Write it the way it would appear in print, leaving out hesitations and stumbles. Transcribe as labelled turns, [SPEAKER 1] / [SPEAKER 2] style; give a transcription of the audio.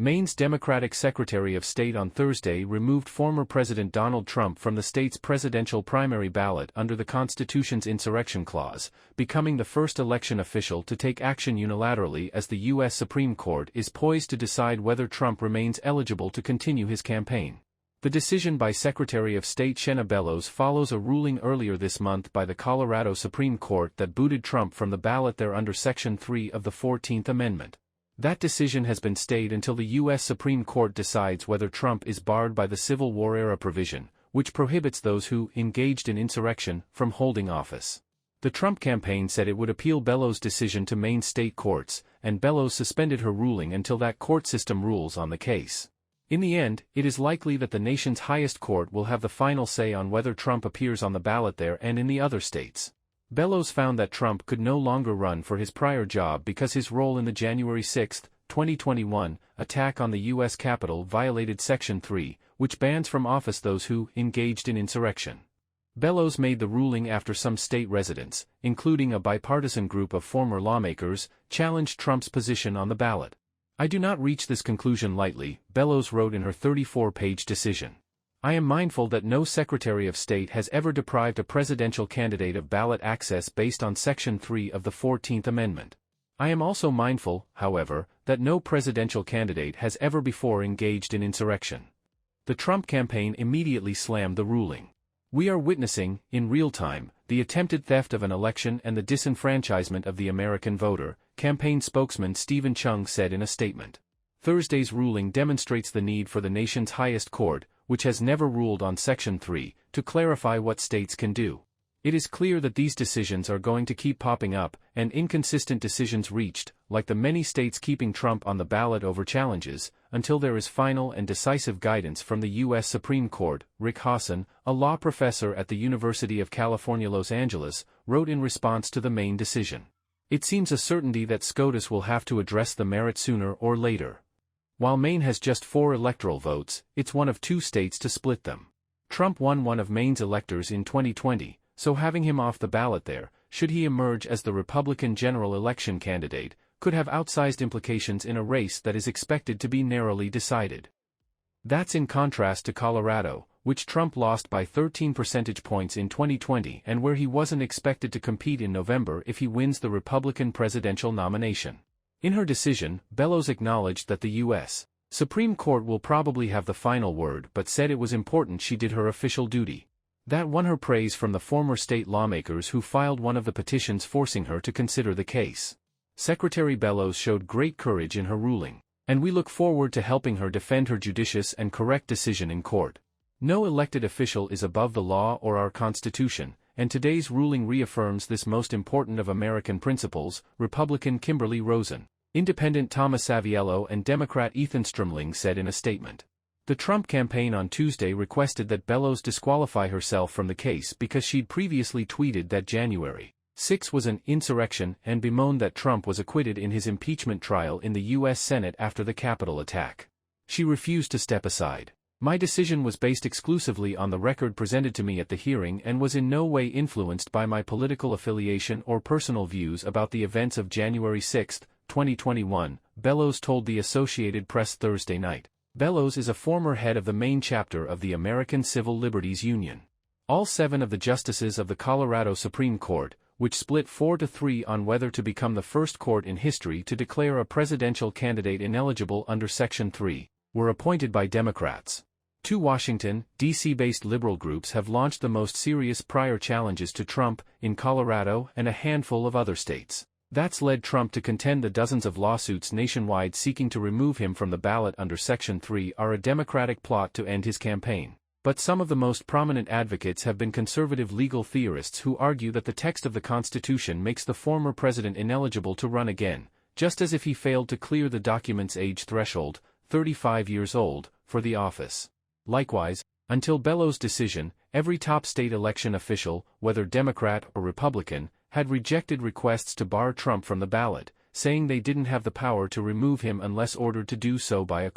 [SPEAKER 1] Maine's Democratic Secretary of State on Thursday removed former President Donald Trump from the state's presidential primary ballot under the Constitution's insurrection clause, becoming the first election official to take action unilaterally as the U.S. Supreme Court is poised to decide whether Trump remains eligible to continue his campaign. The decision by Secretary of State Shenna Bellows follows a ruling earlier this month by the Colorado Supreme Court that booted Trump from the ballot there under Section 3 of the 14th Amendment. That decision has been stayed until the U.S. Supreme Court decides whether Trump is barred by the Civil War-era provision, which prohibits those who engaged in insurrection from holding office. The Trump campaign said it would appeal Bellows' decision to Maine state courts, and Bellows suspended her ruling until that court system rules on the case. In the end, it is likely that the nation's highest court will have the final say on whether Trump appears on the ballot there and in the other states. Bellows found that Trump could no longer run for his prior job because his role in the January 6, 2021, attack on the U.S. Capitol violated Section 3, which bans from office those who engaged in insurrection. Bellows made the ruling after some state residents, including a bipartisan group of former lawmakers, challenged Trump's position on the ballot. "I do not reach this conclusion lightly," Bellows wrote in her 34-page decision. "I am mindful that no Secretary of State has ever deprived a presidential candidate of ballot access based on Section 3 of the 14th Amendment. I am also mindful, however, that no presidential candidate has ever before engaged in insurrection." The Trump campaign immediately slammed the ruling. "We are witnessing, in real time, the attempted theft of an election and the disenfranchisement of the American voter," campaign spokesman Stephen Chung said in a statement. Thursday's ruling demonstrates the need for the nation's highest court, which has never ruled on Section 3, to clarify what states can do. It is clear that these decisions are going to keep popping up, and inconsistent decisions reached, like the many states keeping Trump on the ballot over challenges, until there is final and decisive guidance from the U.S. Supreme Court. Rick Hassan, a law professor at the University of California, Los Angeles, wrote in response to the Maine decision. "It seems a certainty that SCOTUS will have to address the merit sooner or later. While Maine has just 4 electoral votes, it's one of 2 states to split them. Trump won one of Maine's electors in 2020, so having him off the ballot there, should he emerge as the Republican general election candidate, could have outsized implications in a race that is expected to be narrowly decided." That's in contrast to Colorado, which Trump lost by 13 percentage points in 2020 and where he wasn't expected to compete in November if he wins the Republican presidential nomination. In her decision, Bellows acknowledged that the U.S. Supreme Court will probably have the final word but said it was important she did her official duty. That won her praise from the former state lawmakers who filed one of the petitions forcing her to consider the case. Secretary Bellows showed great courage in her ruling, and we look forward to helping her defend her judicious and correct decision in court. No elected official is above the law or our Constitution, and today's ruling reaffirms this most important of American principles, Republican Kimberly Rosen, Independent Thomas Saviello and Democrat Ethan Strumling said in a statement. The Trump campaign on Tuesday requested that Bellows disqualify herself from the case because she'd previously tweeted that January 6 was an insurrection and bemoaned that Trump was acquitted in his impeachment trial in the U.S. Senate after the Capitol attack. She refused to step aside. "My decision was based exclusively on the record presented to me at the hearing and was in no way influenced by my political affiliation or personal views about the events of January 6, 2021, Bellows told the Associated Press Thursday night. Bellows is a former head of the Maine chapter of the American Civil Liberties Union. All 7 of the justices of the Colorado Supreme Court, which split 4-3 on whether to become the first court in history to declare a presidential candidate ineligible under Section 3, were appointed by Democrats. 2 Washington, D.C.-based liberal groups have launched the most serious prior challenges to Trump, in Colorado and a handful of other states. That's led Trump to contend the dozens of lawsuits nationwide seeking to remove him from the ballot under Section 3 are a Democratic plot to end his campaign. But some of the most prominent advocates have been conservative legal theorists who argue that the text of the Constitution makes the former president ineligible to run again, just as if he failed to clear the document's age threshold, 35 years old, for the office. Likewise, until Bellows' decision, every top state election official, whether Democrat or Republican, had rejected requests to bar Trump from the ballot, saying they didn't have the power to remove him unless ordered to do so by a